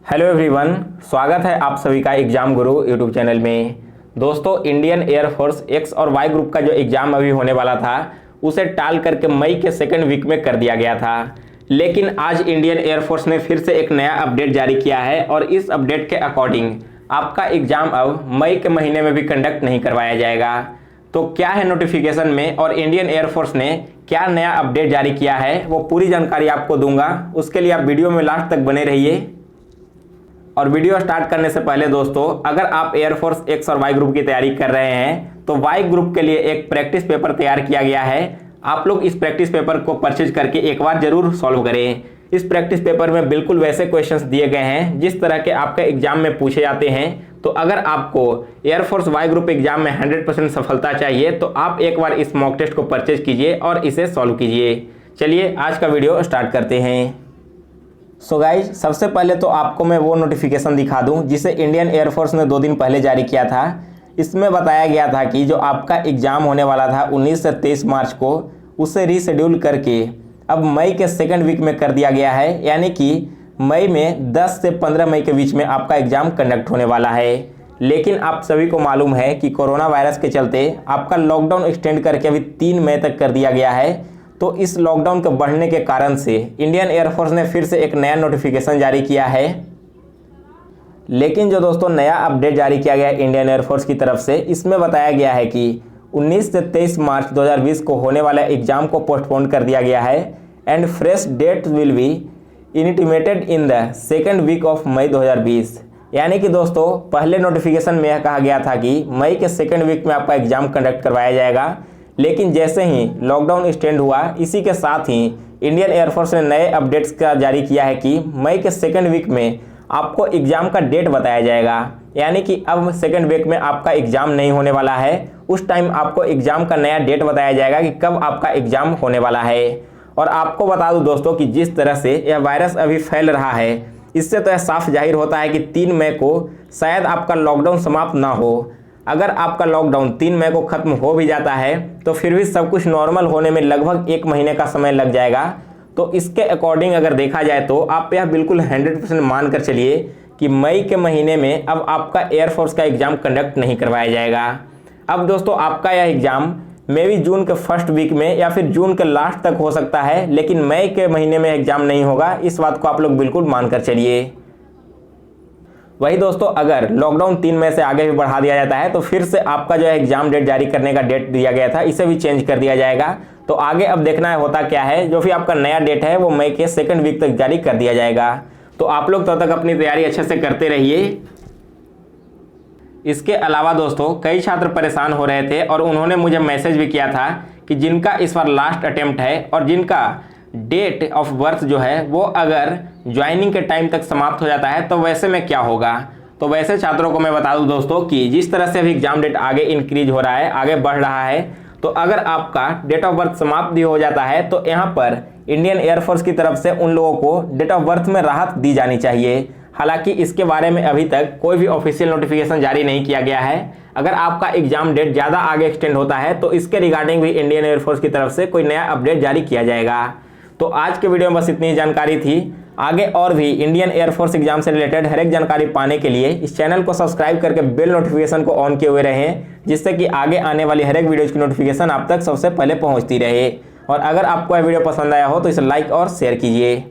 Hello everyone, स्वागत है आप सभी का एग्जाम गुरु यूट्यूब चैनल में। दोस्तों, इंडियन एयरफोर्स एक्स और वाई ग्रुप का जो एग्ज़ाम अभी होने वाला था उसे टाल करके मई के सेकंड वीक में कर दिया गया था। लेकिन आज इंडियन एयरफोर्स ने फिर से एक नया अपडेट जारी किया है और इस अपडेट के अकॉर्डिंग आपका एग्ज़ाम अब मई के महीने में भी कंडक्ट नहीं करवाया जाएगा। तो क्या है नोटिफिकेशन में और इंडियन एयरफोर्स ने क्या नया अपडेट जारी किया है, वो पूरी जानकारी आपको दूंगा। उसके लिए आप वीडियो में लास्ट तक बने रहिए। और वीडियो स्टार्ट करने से पहले दोस्तों, अगर आप एयरफोर्स एक्स और वाई ग्रुप की तैयारी कर रहे हैं तो वाई ग्रुप के लिए एक प्रैक्टिस पेपर तैयार किया गया है। आप लोग इस प्रैक्टिस पेपर को परचेज करके एक बार जरूर सॉल्व करें। इस प्रैक्टिस पेपर में बिल्कुल वैसे क्वेश्चंस दिए गए हैं जिस तरह के आपके एग्जाम में पूछे जाते हैं। तो अगर आपको एयरफोर्स वाई ग्रुप एग्जाम में 100% सफलता चाहिए तो आप एक बार इस मॉक टेस्ट को परचेज कीजिए और इसे सॉल्व कीजिए। चलिए आज का वीडियो स्टार्ट करते हैं। सो गाइज, सबसे पहले तो आपको मैं वो नोटिफिकेशन दिखा दूं जिसे इंडियन एयरफोर्स ने 2 दिन पहले जारी किया था। इसमें बताया गया था कि जो आपका एग्ज़ाम होने वाला था 19 से 23 मार्च को, उसे रीशेड्यूल करके अब मई के सेकंड वीक में कर दिया गया है। यानी कि मई में 10 से 15 मई के बीच में आपका एग्ज़ाम कंडक्ट होने वाला है। लेकिन आप सभी को मालूम है कि कोरोना वायरस के चलते आपका लॉकडाउन एक्सटेंड करके अभी 3 मई तक कर दिया गया है। तो इस लॉकडाउन के बढ़ने के कारण से इंडियन एयरफोर्स ने फिर से एक नया नोटिफिकेशन जारी किया है। लेकिन जो दोस्तों नया अपडेट जारी किया गया है इंडियन एयरफोर्स की तरफ से, इसमें बताया गया है कि 19 से 23 मार्च 2020 को होने वाला एग्जाम को पोस्टपोन कर दिया गया है and fresh date will be intimated in the second week of May 2020। यानी कि दोस्तों पहले नोटिफिकेशन में यह कहा गया था कि मई के सेकेंड वीक में आपका एग्जाम कंडक्ट करवाया जाएगा। लेकिन जैसे ही लॉकडाउन एक्सटेंड हुआ, इसी के साथ ही इंडियन एयरफोर्स ने नए अपडेट्स का जारी किया है कि मई के सेकंड वीक में आपको एग्ज़ाम का डेट बताया जाएगा। यानी कि अब सेकंड वीक में आपका एग्ज़ाम नहीं होने वाला है, उस टाइम आपको एग्ज़ाम का नया डेट बताया जाएगा कि कब आपका एग्ज़ाम होने वाला है। और आपको बता दूं दोस्तों कि जिस तरह से यह वायरस अभी फैल रहा है, इससे तो यह साफ जाहिर होता है कि 3 मई को शायद आपका लॉकडाउन समाप्त ना हो। अगर आपका लॉकडाउन 3 मई को ख़त्म हो भी जाता है तो फिर भी सब कुछ नॉर्मल होने में लगभग 1 महीने का समय लग जाएगा। तो इसके अकॉर्डिंग अगर देखा जाए तो आप यह बिल्कुल 100% मान कर चलिए कि मई के महीने में अब आपका एयरफोर्स का एग्ज़ाम कंडक्ट नहीं करवाया जाएगा। अब दोस्तों आपका यह एग्ज़ाम मे बी जून के फर्स्ट वीक में या फिर जून के लास्ट तक हो सकता है, लेकिन मई के महीने में एग्ज़ाम नहीं होगा। इस बात को आप लोग बिल्कुल मान कर चलिए। वही दोस्तों, अगर लॉकडाउन 3 मई से आगे भी बढ़ा दिया जाता है तो फिर से आपका जो है एग्जाम डेट जारी करने का डेट दिया गया था, इसे भी चेंज कर दिया जाएगा। तो आगे अब देखना है होता क्या है। जो भी आपका नया डेट है वो मई के सेकंड वीक तक जारी कर दिया जाएगा। तो आप लोग तब तक अपनी तैयारी अच्छे से करते रहिए। इसके अलावा दोस्तों कई छात्र परेशान हो रहे थे और उन्होंने मुझे मैसेज भी किया था कि जिनका इस बार लास्ट अटेम्प्ट है और जिनका डेट ऑफ बर्थ जो है वो अगर ज्वाइनिंग के टाइम तक समाप्त हो जाता है तो वैसे में क्या होगा। तो वैसे छात्रों को मैं बता दूं दोस्तों कि जिस तरह से अभी एग्जाम डेट आगे इंक्रीज हो रहा है, आगे बढ़ रहा है, तो अगर आपका डेट ऑफ बर्थ समाप्त भी हो जाता है तो यहाँ पर इंडियन एयरफोर्स की तरफ से उन लोगों को डेट ऑफ बर्थ में राहत दी जानी चाहिए। हालांकि इसके बारे में अभी तक कोई भी ऑफिशियल नोटिफिकेशन जारी नहीं किया गया है। अगर आपका एग्जाम डेट ज़्यादा आगे एक्सटेंड होता है तो इसके रिगार्डिंग भी इंडियन एयरफोर्स की तरफ से कोई नया अपडेट जारी किया जाएगा। तो आज के वीडियो में बस इतनी ही जानकारी थी। आगे और भी इंडियन एयरफोर्स एग्जाम से रिलेटेड हर एक जानकारी पाने के लिए इस चैनल को सब्सक्राइब करके बेल नोटिफिकेशन को ऑन किए हुए रहें, जिससे कि आगे आने वाली हर एक वीडियोज़ की नोटिफिकेशन आप तक सबसे पहले पहुंचती रहे। और अगर आपको यह वीडियो पसंद आया हो तो इसे लाइक और शेयर कीजिए।